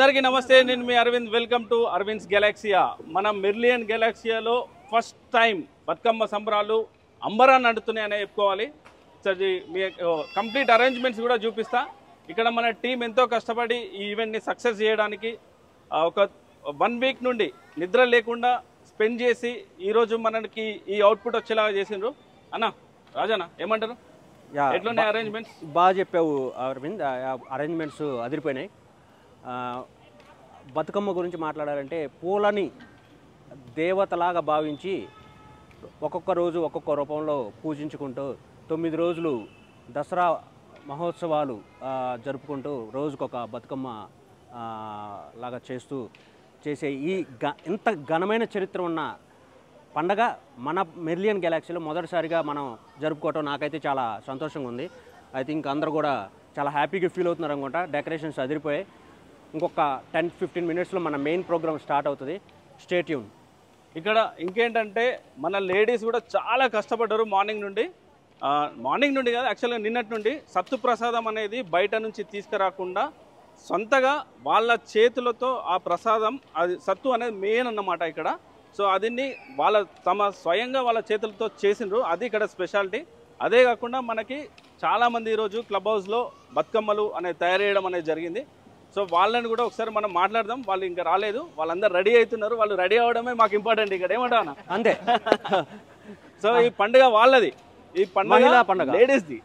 అందరికీ నమస్తే, నేను మీ Aravind. Welcome to Aravind's galaxia. మనం మెర్లియన్ గెలాక్సియాలో ఫస్ట్ టైం బతుకమ్మ సంబరాలు అంబరాన్ని నడుతున్నాయనే చెప్పుకోవాలి. సరే, మీ కంప్లీట్ అరేంజ్మెంట్స్ కూడా చూపిస్తా. ఇక్కడ మన టీం ఎంతో కష్టపడి ఈ ఈవెంట్ని సక్సెస్ చేయడానికి ఒక 1 వీక్ నుండి నిద్ర లేకుండా స్పెండ్ చేసి ఈరోజు మనకి ఈ అవుట్పుట్ వచ్చేలాగా చేసిండ్రు. అన్న రాజన్న ఏమంటారు? ఎట్లున్నాయి అరేంజ్మెంట్స్? బాగా చెప్పావు అరవింద్. అరేంజ్మెంట్స్ అదిరిపోయినాయి. బతుకమ్మ గురించి మాట్లాడాలంటే పూలని దేవతలాగా భావించి ఒక్కొక్క రోజు ఒక్కొక్క రూపంలో పూజించుకుంటూ 9 రోజులు దసరా మహోత్సవాలు జరుపుకుంటూ రోజుకొక బతుకమ్మ లాగా చేసే ఈ ఇంత ఘనమైన చరిత్ర ఉన్న పండగ మన మెర్లియన్ గెలాక్సీలో మొదటిసారిగా మనం జరుపుకోవటం నాకైతే చాలా సంతోషంగా ఉంది. ఐ థింక్ అందరూ కూడా చాలా హ్యాపీగా ఫీల్ అవుతున్నారు అనుకుంటా. డెకరేషన్స్ అదిరిపోయాయి. ఇంకొక 10-15 మినిట్స్లో మన మెయిన్ ప్రోగ్రామ్ స్టార్ట్ అవుతుంది. Stay tune. ఇక్కడ ఇంకేంటంటే మన లేడీస్ కూడా చాలా కష్టపడ్డారు మార్నింగ్ నుండి కాదు, యాక్చువల్గా నిన్నటి నుండి. సత్తు ప్రసాదం అనేది బయట నుంచి తీసుకురాకుండా సొంతగా వాళ్ళ చేతులతో ఆ ప్రసాదం, అది సత్తు అనేది మెయిన్ అన్నమాట ఇక్కడ. సో అదిని స్వయంగా వాళ్ళ చేతులతో చేసిండ్రు. అది ఇక్కడ స్పెషాలిటీ. అదే కాకుండా మనకి చాలామంది ఈరోజు క్లబ్ హౌస్లో బతుకమ్మలు అనేది తయారు చేయడం అనేది జరిగింది. సో వాళ్ళని కూడా ఒకసారి మనం మాట్లాడదాం. వాళ్ళు ఇంకా రాలేదు, వాళ్ళందరూ రెడీ అవుతున్నారు. వాళ్ళు రెడీ అవ్వడమే మాకు ఇంపార్టెంట్ ఇక్కడ. ఏమంటావా? అంతే. సో ఈ పండుగ వాళ్ళది, ఈ పండుగ లేడీస్ది.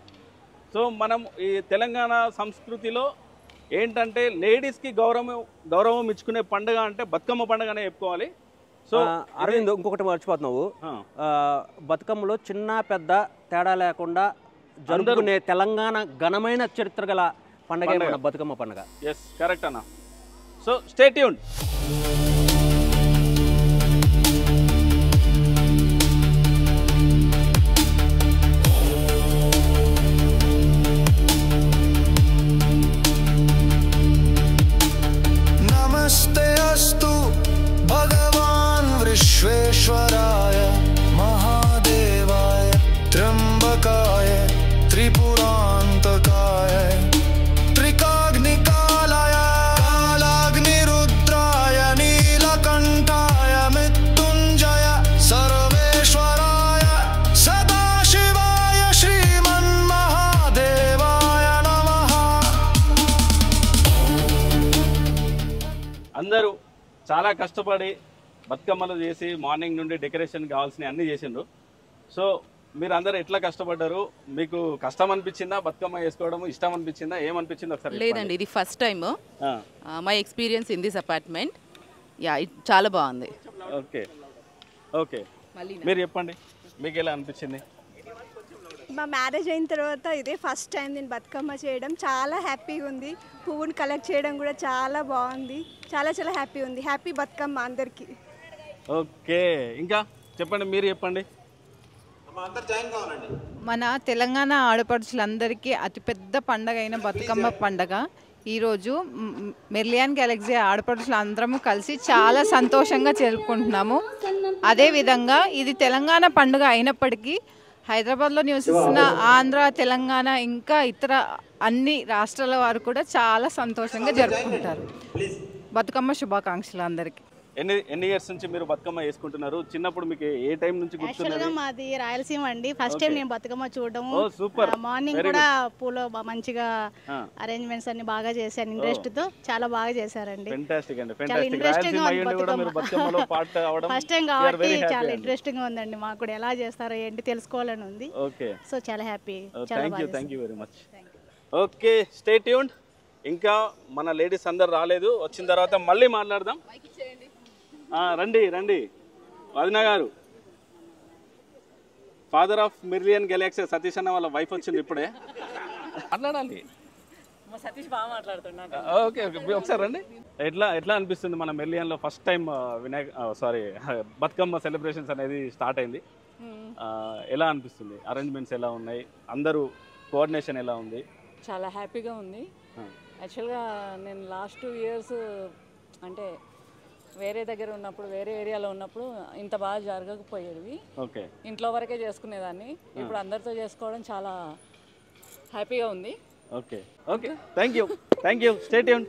సో మనం ఈ తెలంగాణ సంస్కృతిలో ఏంటంటే లేడీస్కి గౌరవం ఇచ్చుకునే పండుగ అంటే బతుకమ్మ పండుగనే చెప్పుకోవాలి. సో అరవింద్, ఇంకొకటి మర్చిపోతున్నావు. బతుకమ్మలో చిన్న పెద్ద తేడా లేకుండా జరుపుకునే తెలంగాణ ఘనమైన చరిత్ర గల పండుగ మన బతుకమ్మ పండుగ. ఎస్, కరెక్ట్ అన్న. So stay tune. నమస్తే అస్తు భగవాన్ విశ్వేశ్వరాయ మహాదేవాయ త్ర్యంబకాయ త్రిపురాంతకాయ త్రికాగ్నికాలాయ కాలాగ్నిరుద్రాయ నీలకంఠాయ మృత్యుంజయ సర్వేశ్వరాయ సదాశివాయ శ్రీమన్మహాదేవాయ నమః. అందరూ చాలా కష్టపడి బతుకమ్మలు చేసి మార్నింగ్ నుండి డెకరేషన్ కావాల్సినవి అన్నీ చేసిండ్రు. సో మీరు అందరూ ఎట్లా కష్టపడ్డారు? మీకు కష్టం అనిపించిందా? బతుకమ్మ వేసుకోవడం ఇష్టం అనిపించిందా? ఏమనిపించింది ఒకసారి? లేదండి, ఇది first time my experience in this apartment. చాలా బాగుంది. ఓకే ఓకే, మీరు చెప్పండి, మీకు ఎలా అనిపించింది? మా మ్యారేజ్ అయిన తర్వాత ఇదే ఫస్ట్ టైం నేను బతుకమ్మ చేయడం. చాలా హ్యాపీగా ఉంది. పువ్వుని కలెక్ట్ చేయడం కూడా చాలా బాగుంది. చాలా చాలా హ్యాపీ ఉంది. హ్యాపీ బతుకమ్మ అందరికీ. ఓకే, ఇంకా చెప్పండి, మీరు చెప్పండి. మన తెలంగాణ ఆడపడుచులందరికీ అతిపెద్ద పండగ అయిన బతుకమ్మ పండగ ఈరోజు మెర్లియన్ గెలాక్సీ ఆడపడుచులు అందరము కలిసి చాలా సంతోషంగా జరుపుకుంటున్నాము. అదేవిధంగా ఇది తెలంగాణ పండుగ అయినప్పటికీ హైదరాబాద్లో నివసిస్తున్న ఆంధ్ర, తెలంగాణ ఇంకా ఇతర అన్ని రాష్ట్రాల వారు కూడా చాలా సంతోషంగా జరుపుకుంటారు. బతుకమ్మ శుభాకాంక్షలు అందరికీ. ఎన్ని ఇయర్స్ నుంచి మీరు బతుకమ్మ వేసుకుంటున్నారు? చిన్నప్పుడు మీకు ఏ టైం నుంచి గుర్తున్నది? మాది రాయలసీమ అండి. ఫస్ట్ టైం నేను బతుకమ్మ చూడడం. సూపర్. మార్నింగ్ కూడా పూలో మంచిగా అరేంజ్మెంట్స్ అన్ని బాగా చేశాను. ఇంట్రెస్ట్ తో చాలా బాగా చేశారండి. ఫెంటాస్టిక్ అండి, చాలా ఫెంటాస్టిక్. ఇంట్రెస్టింగ్ గా ఉంది బతుకమ్మలో పార్ట్ అవడం ఫస్ట్ టైం కాబట్టి చాలా ఇంట్రెస్టింగ్ గా ఉందండి. మాకు కూడా ఎలా చేస్తారో ఏంటి తెలుసుకోవాలని ఉంది. ఓకే, సో చాలా happy. Thank you very much. Okay, stay tuned. ఇంకా మన లేడీస్ అందరు రాలేదు, వచ్చిన తర్వాత మళ్ళీ మాట్లాడదాం. రండి రండి. వదిన గారు, father of merlion Galaxy Satish అన్న వాళ్ళ వైఫ్ వచ్చింది ఇప్పుడే. మాట్లాడాలి. సతీష్ బాగా మాట్లాడుతున్నాడు. ఓకే ఓకే, ఒకసారి రండి. ఎట్లా అనిపిస్తుంది మన మెర్లియన్లో ఫస్ట్ టైం బతుకమ్మ సెలబ్రేషన్స్ అనేది స్టార్ట్ అయింది? ఎలా అనిపిస్తుంది? అరేంజ్మెంట్స్ ఎలా ఉన్నాయి? అందరూ కోఆర్డినేషన్ ఎలా ఉంది? చాలా హ్యాపీగా ఉంది. యాక్చువల్గా నేను లాస్ట్ 2 years అంటే వేరే దగ్గర ఉన్నప్పుడు, వేరే ఏరియాలో ఉన్నప్పుడు ఇంత బాగా జరగకపోయేది. ఓకే, ఇంట్లో వరకే చేసుకునేదాన్ని. ఇప్పుడు అందరితో చేసుకోవడం చాలా హ్యాపీగా ఉంది. Okay okay, thank you stay tuned.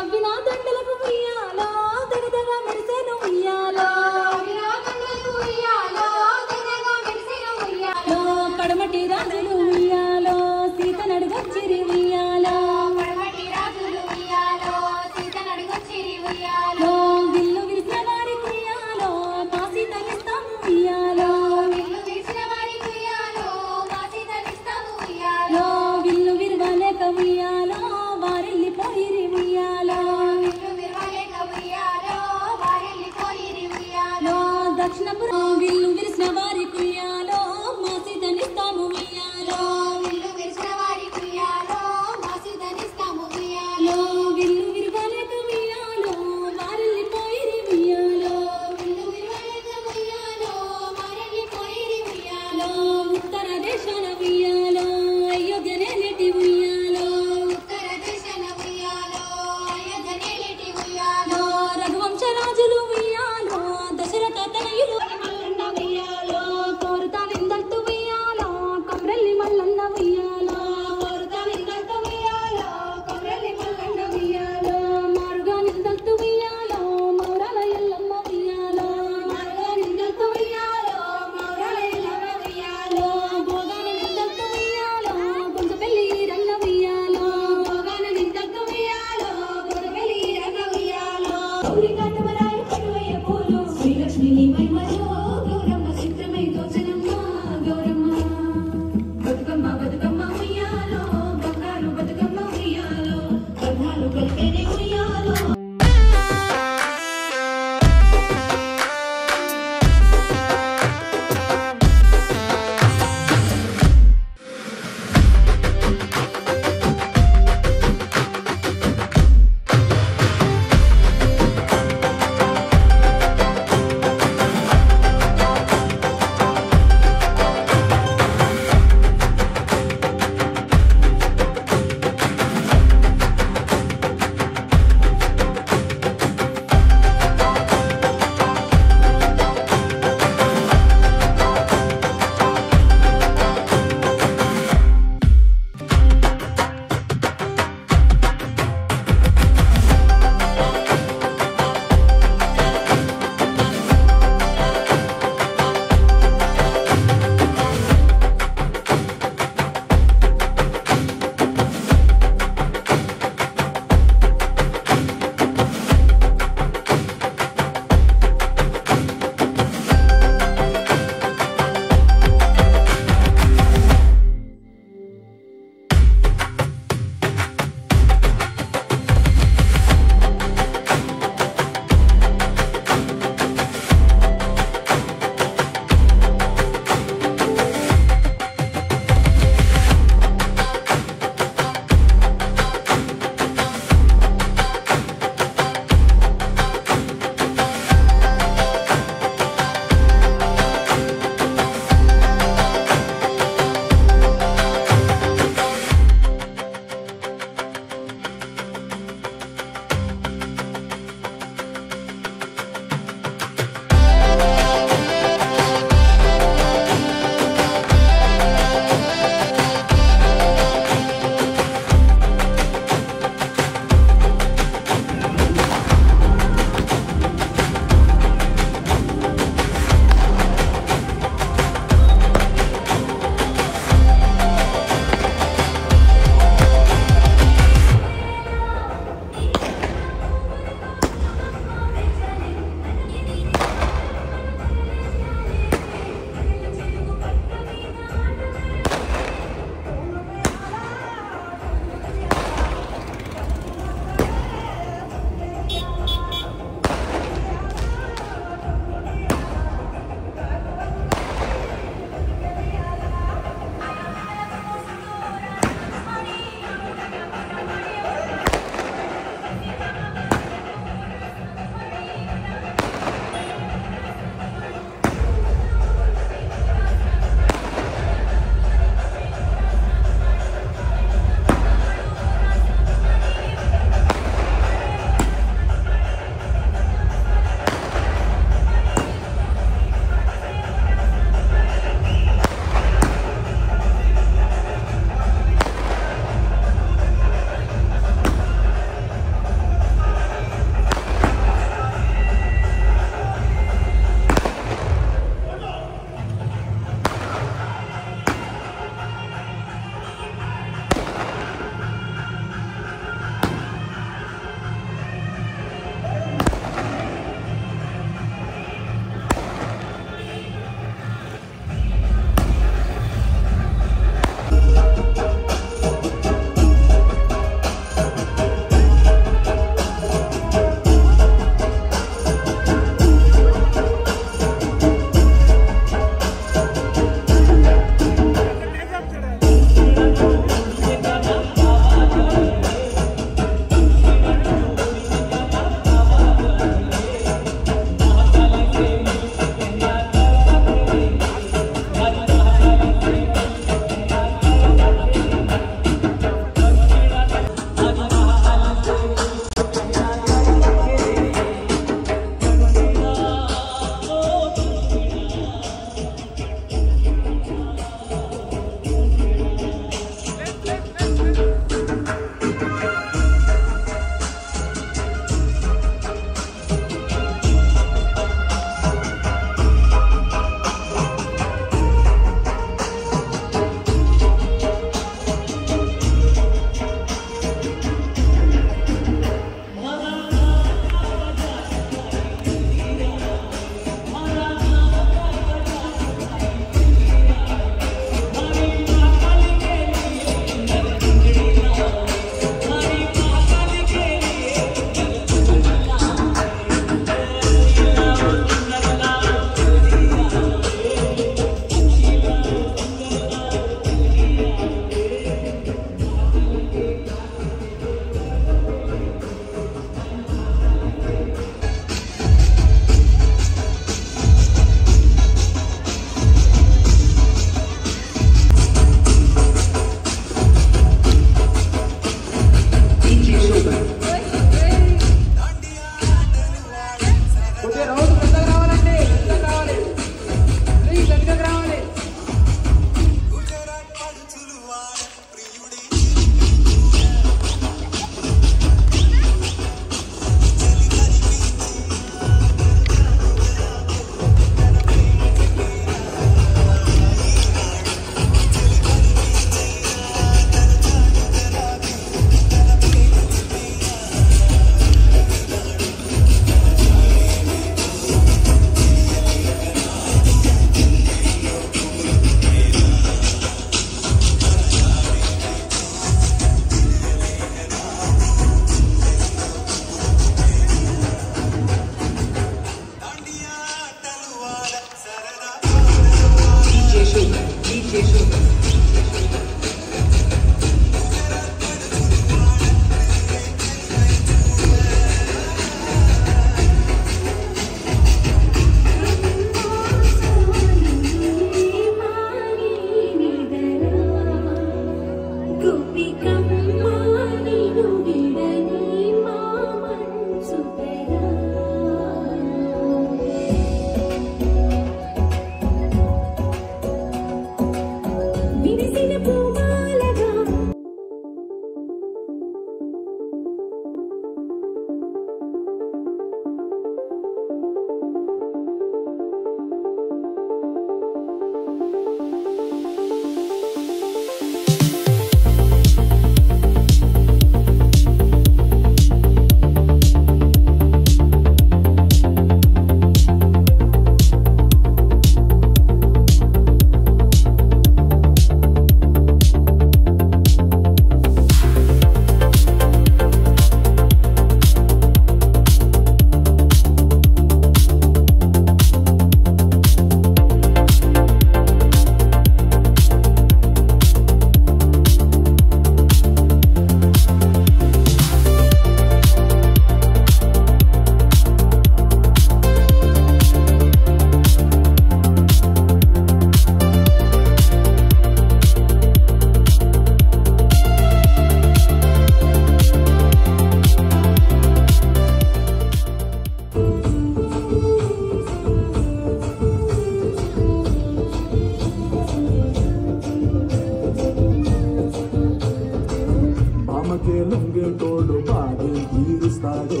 లొంగేటోడు బాధే తీరుస్తాడు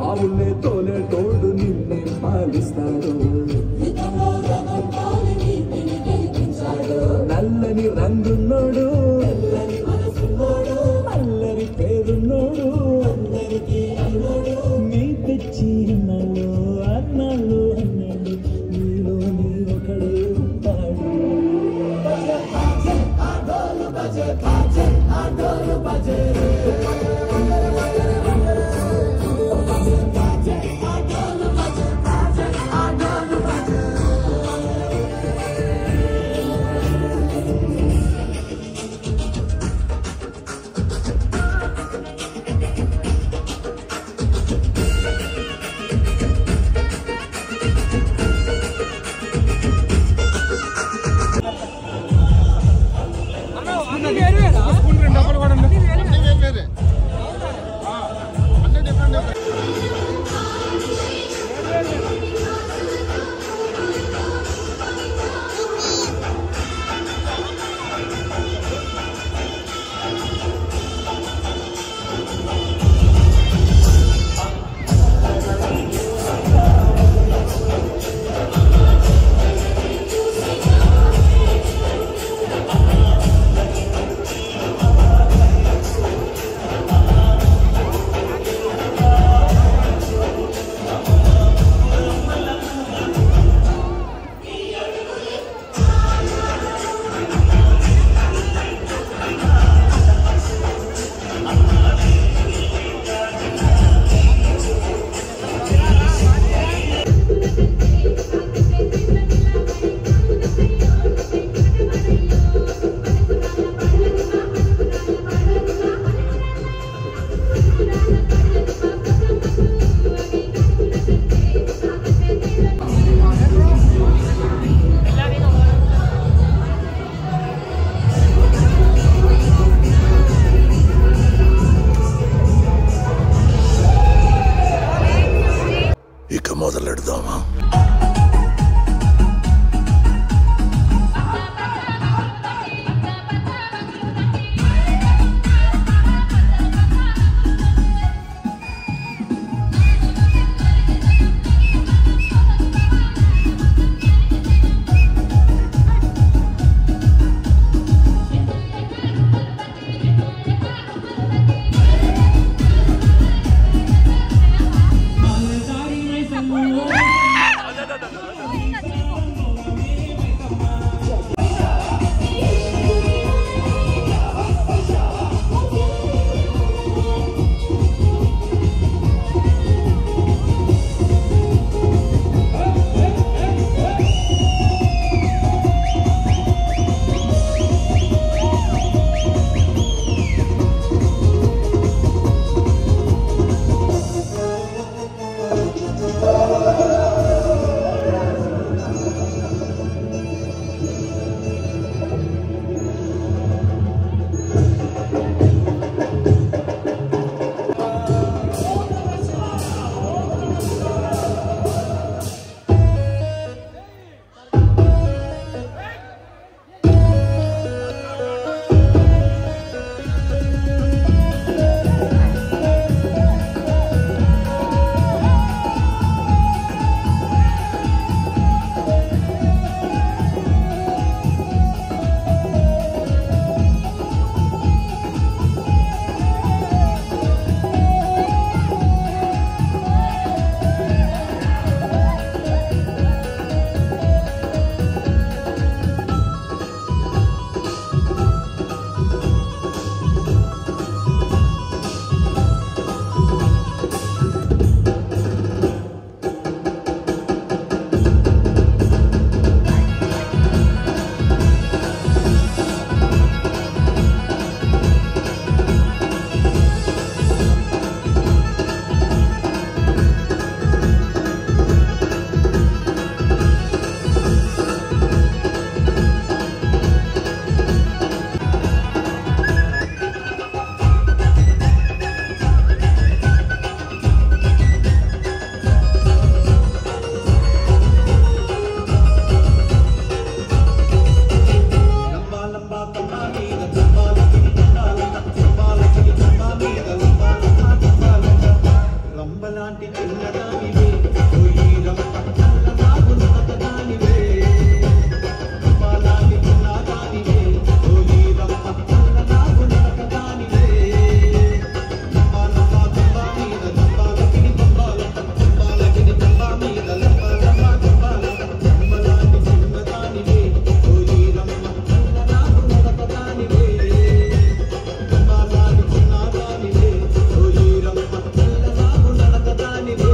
ఆవులే తోలేటోడు నిన్నే పాలిస్తాడు నల్లని రంగున్నోడు అల్లరి పేరున్నోడు నీ తెచ్చి అన్నాడు అన్నాడు నీలోని ఒకడే ఉంటాడు ఇక మొదలెడదామా దుంపలాంటి చిన్నదానివే ఓయిరమ్మ నాకు నడకదానివే దుంపలాంటి చిన్నదానివే ఓయిరమ్మ నాకు నడకదానివే దుంపలమ్మ దుంప మీద దుంపలకిని దుంపలకిని దుంప మీద దుంపలమ్మ దుంపలాంటి చిన్నదానివే ఓయిరమ్మ నాకు నడకదానివే దుంపలాంటి చిన్నదానివే ఓయిరమ్మ నాకు నడకదానివే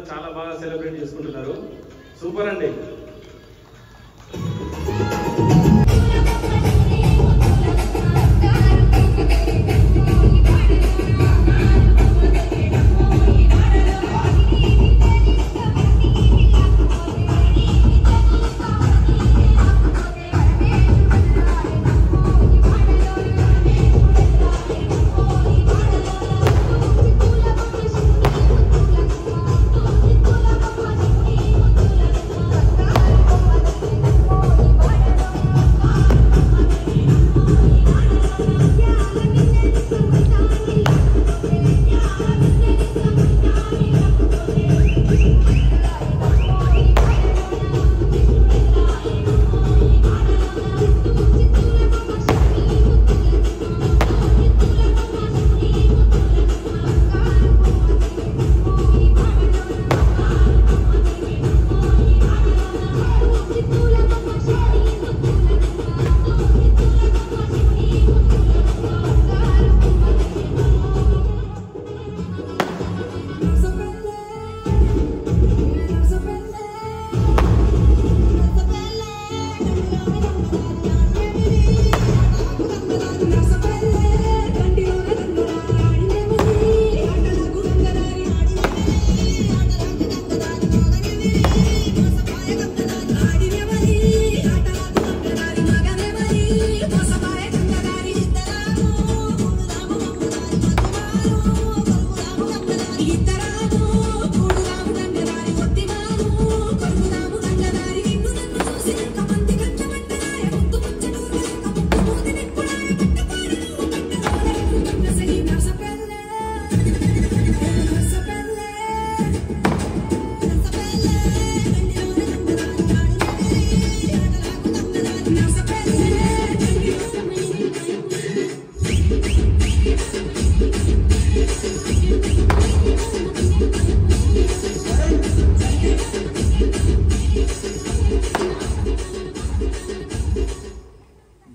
చాలా బాగా సెలబ్రేట్ చేసుకుంటున్నారు. సూపర్ అండి.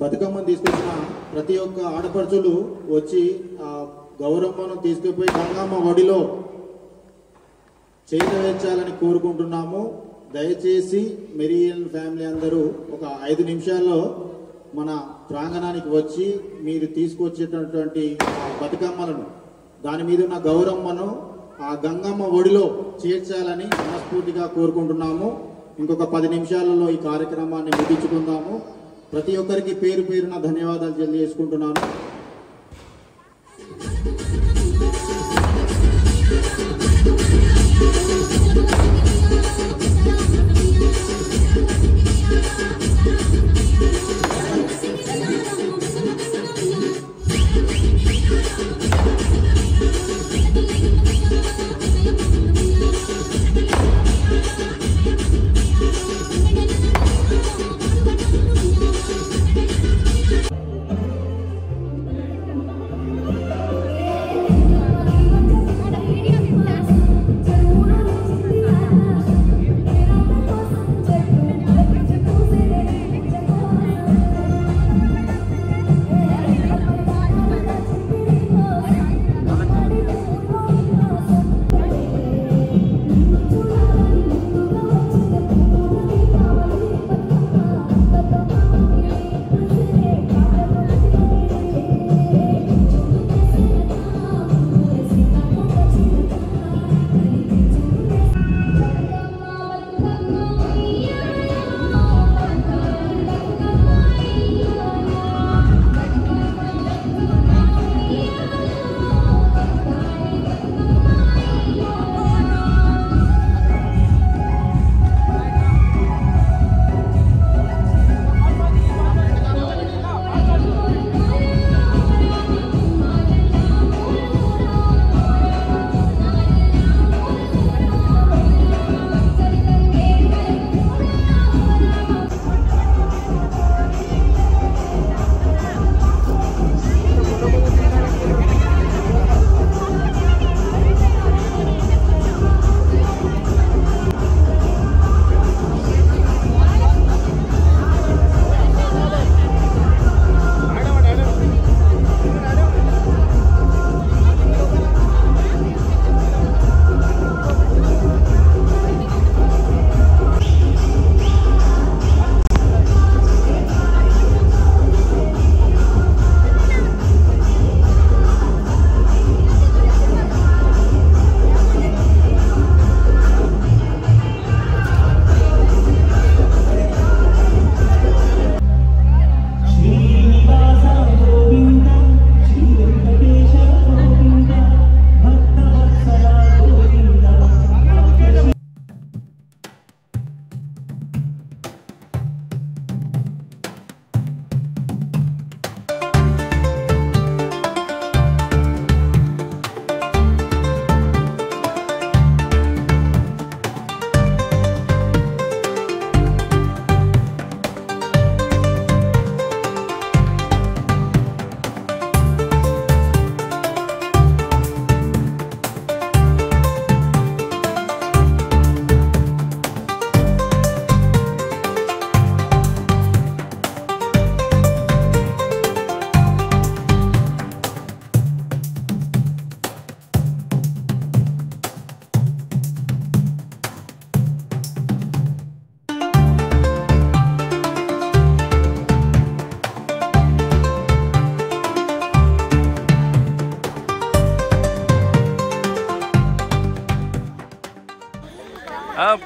బతుకమ్మను తీసుకొచ్చిన ప్రతి ఒక్క ఆడపడుచులు వచ్చి ఆ గౌరమ్మను తీసుకుపోయి గంగమ్మ ఒడిలో చేరవేర్చాలని కోరుకుంటున్నాము. దయచేసి మెరియన్ ఫ్యామిలీ అందరూ ఒక 5 నిమిషాల్లో మన ప్రాంగణానికి వచ్చి మీరు తీసుకొచ్చేటటువంటి బతుకమ్మలను దాని మీద ఉన్న గౌరమ్మను ఆ గంగమ్మ ఒడిలో చేర్చాలని మనస్ఫూర్తిగా కోరుకుంటున్నాము. ఇంకొక 10 నిమిషాలలో ఈ కార్యక్రమాన్ని ముగించుకుందాము. ప్రతి ఒక్కరికి పేరు పేరున ధన్యవాదాలు తెలియజేసుకుంటున్నాను.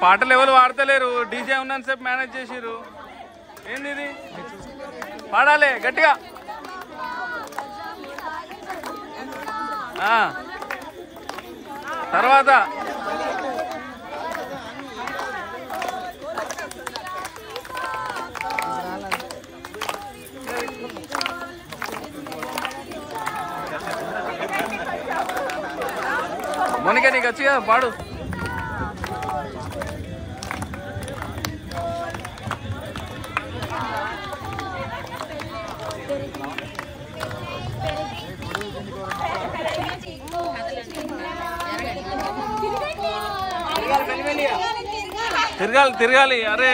పాటలు ఎవరు వాడతలేరు, డీజే ఉన్నంత సేపు మేనేజ్ చేసిర్రు. ఏంది ఇది? పాడాలి గట్టిగా. తర్వాత మోనికా నీకు వచ్చి కదా పాడు. తిరగాలి తిరగాలి. అరే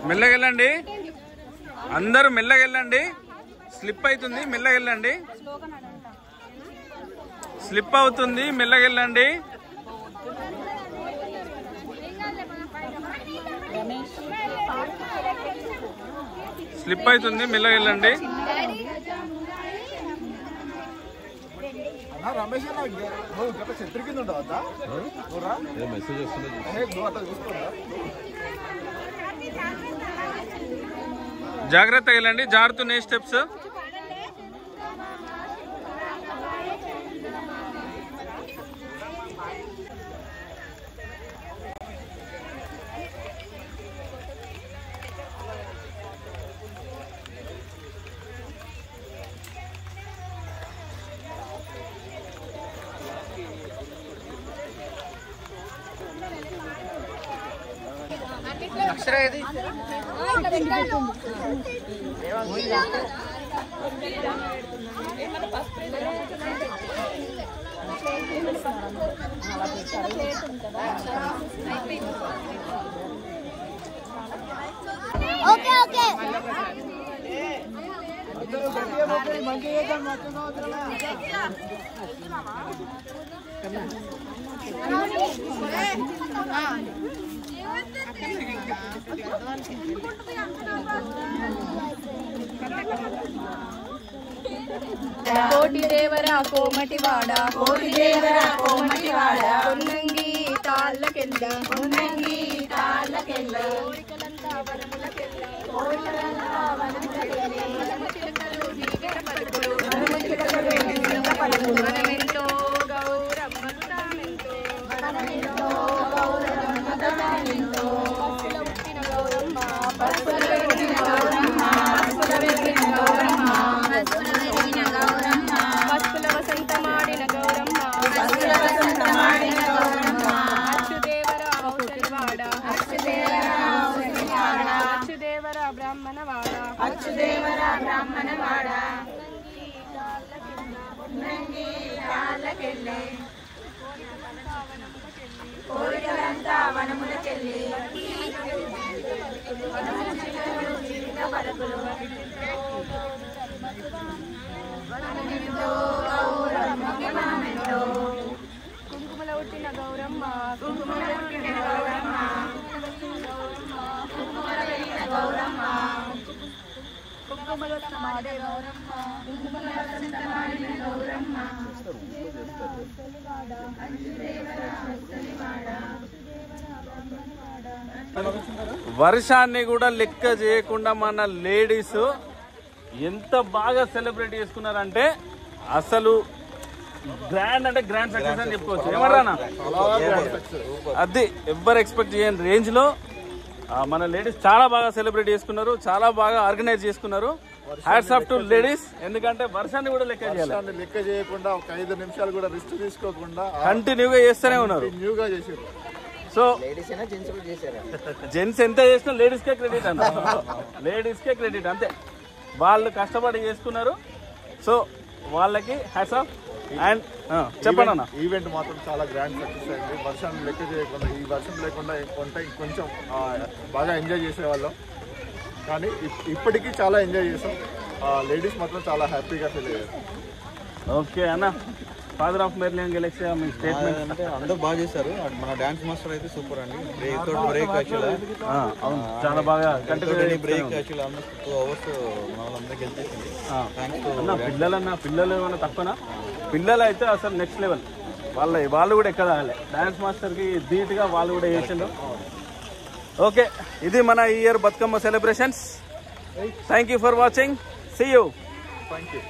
మెల్లగా వెళ్ళండి, అందరూ మెల్లగా వెళ్ళండి. స్లిప్ అవుతుంది, మెల్లగా వెళ్ళండి. స్లిప్ అవుతుంది, మెల్లగా వెళ్ళండి. స్లిప్ అవుతుంది, మెల్లగా వెళ్ళండి. జాగ్రత్తగా వెళ్ళండి, జారుతున్నాయి స్టెప్స్. కోటి దేవరా కోమటివాడ, కోటి దేవరా కోమటివాడ, ఉన్నంగి తాళ్ళకెళ్ళ, ఉన్నంగి తాళ్ళకెళ్ళ, కోరికలంతా వనములకెళ్ళ, కోరికలంతా వనములకెళ్ళ, వనముచిలకలు జీవిత పలుకులు, వనముచిలకలు జీవిత పలుకులు, వనమెంతో గౌరమ్మను తామెంతో, వనమెంతో గౌరమ్మను తామెంతో, పసుల ఉట్టిన గౌరమ్మ, పసుల వెలిగిన గౌరమ్మ, పసుల వెలిగిన గౌరమ్మ, పసుపుల వసంతమాడిన గౌరమ్మ, పసుపుల వసంతమాడిన గౌరమ్మ, అచ్చుదేవరా ఔసలివాడ, అచ్చుదేవరా ఔసలివాడ, అచ్చుదేవరా బ్రాహ్మణవాడ, అచ్చుదేవరా బ్రాహ్మణవాడ, ఉన్నంగి తాళ్ళకెళ్ళే, కోరికలంతా వనములకెళ్ళి, వనముచిలకలు జీవిత పలుకులు, కుంకుమల ఉట్టిన గౌరమ్మ, కుంకుమల ఉట్టిన గౌరమ్మ, కుంకుమల వెలిగిన గౌరమ్మ, కుంకుమల వసంతమాడే గౌరమ్మ, కుంకుమల వసంతమాడిన గౌరమ్మ, వర్షాన్ని కూడా లెక్క చేయకుండా మన లేడీస్ ఎంత బాగా సెలబ్రేట్ చేసుకున్నారంటే అసలు గ్రాండ్ అంటే గ్రాండ్ సక్సెస్ అని చెప్పుకోవచ్చు. ఏమన్నా అది ఎవ్వరు ఎక్స్పెక్ట్ చేయని రేంజ్ లో మన లేడీస్ చాలా బాగా సెలబ్రేట్ చేసుకున్నారు, చాలా బాగా ఆర్గనైజ్ చేసుకున్నారు. Hats off to ladies. ఎందుకంటే వర్షాన్ని కూడా లెక్క చేయాలి, లెక్క చేయకుండా ఒక 5 నిమిషాలు కూడా రెస్ట్ తీసుకోకుండా కంటిన్యూగా చేస్తూనే ఉన్నారు. సో జెంట్స్ ఎంత చేసినా లేడీస్ కే క్రెడిట్ అన్న, లేడీస్ కే క్రెడిట్ అంతే. వాళ్ళు కష్టపడి చేసుకున్నారు. సో వాళ్ళకి హ్యాట్స్ ఆఫ్. అండ్ చెప్పండి అన్న, ఈవెంట్ మాత్రం చాలా గ్రాండ్ సక్సెస్ అయింది. వర్షాన్ని లెక్క చేయకుండా, ఈ వర్షం లేకుండా కొంచెం బాగా ఎంజాయ్ చేసేవాళ్ళం. కానీ ఇప్పటికీ చాలా ఎంజాయ్ చేసాం. లేడీస్ మాత్రం చాలా హ్యాపీగా ఫీల్ అయ్యారు. ఓకే అన్న, ఫాదర్ ఆఫ్ మెర్లియన్ గెలాక్సీ మీ స్టేట్మెంట్. అంటే అందరూ బాగా చేశారు. మన డాన్స్ మాస్టర్ అయితే సూపర్ అండి. బ్రేక్ యాక్చువల్ అవును చాలా బాగా బ్రేక్ యాక్చువల్ ఆల్మోస్ట్ 2 hours మనల్ని గెలిచేసింది. పిల్లలు ఏమైనా తక్కువనా? పిల్లలు అయితే అసలు నెక్స్ట్ లెవెల్. వాళ్ళు కూడా ఎక్కదాలి. డాన్స్ మాస్టర్కి ధీటుగా వాళ్ళు కూడా చేసిండు. ఓకే, ఇది మన ఈ year Bathukamma celebrations. Thank you for watching. See you. Thank you.